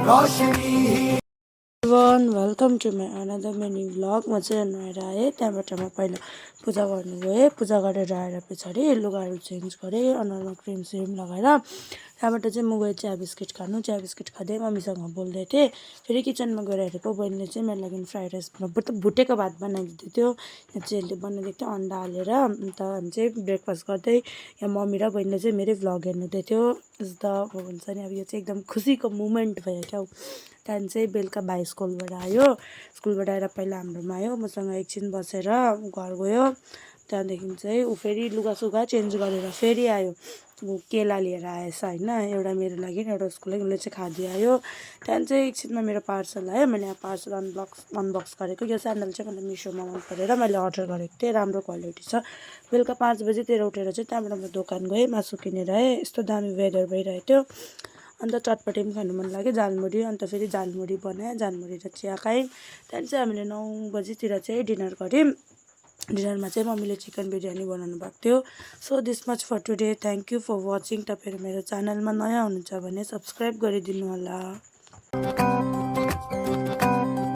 Everyone welcome to my another mini vlog. म चाहिँ नुहाएर आएँ, त्यहाँबाट म पहिला पूजा गर्नु गएँ। पूजा गरेर आएर पछाडि लुगाहरू चेन्ज गरेँ, अनुहारमा क्रिम सिम लगाएर। त्यहाँबाट चाहिँ म गएँ चिया बिस्किट खानु। चिया बिस्किट खाँदै मम्मीसँग बोल्दै थिएँ। फेरि किचनमा गएर हेरेको बहिनीले चाहिँ मेरो लागि फ्राइड राइस भुटेको भात बनाइदिँदै थियो। यहाँ चाहिँ यसले बनाइदिएको थियो अन्डा हालेर। अन्त हामी चाहिँ ब्रेकफास्ट गर्दै यहाँ मम्मी र बहिनीले चाहिँ मेरै भ्लग हेर्नुहुँदै थियो। जस्तो अब हुन्छ नि, अब यो चाहिँ एकदम खुसीको मोमेन्ट भयो क्या। त्यहाँदेखि चाहिँ बेलुका भाइ स्कुलबाट आयो। स्कुलबाट आएर पहिला हाम्रोमा आयो, मसँग एकछिन बसेर घर गयो। त्यहाँदेखि चाहिँ ऊ फेरि लुगासुगा चेन्ज गरेर फेरि आयो। ऊ केला लिएर आएछ होइन, एउटा मेरो लागि एउटा उसको लागि। उसले चाहिँ खाँदै आयो। त्यहाँदेखि चाहिँ एकछिनमा मेरो पार्सल आयो। मैले यहाँ पार्सल अनबक्स गरेको। यो स्यान्डल चाहिँ मलाई मिसोमा मन परेर मैले अर्डर गरेको थिएँ। राम्रो क्वालिटी छ। बेलुका 5 बजीतिर उठेर चाहिँ त्यहाँबाट म दोकान गएँ, मासु किनेर आएँ। यस्तो दामी वेदर भइरहेको थियो। अन्त चटपटी पनि खानु मन लाग्यो, झालमुरी। अन्त फेरि झालमुरी बनाएँ, झालमुरी र चिया खाएँ। त्यहाँदेखि चाहिँ हामीले 9 बजीतिर चाहिँ डिनर गऱ्यौँ। डिनरमा चाहिँ मम्मीले चिकन बिरयानी बनाउनु भएको थियो। So this much for today. Thank you for watching. तपाईँहरू मेरो च्यानलमा नयाँ हुनुहुन्छ भने सब्सक्राइब गरिदिनु होला।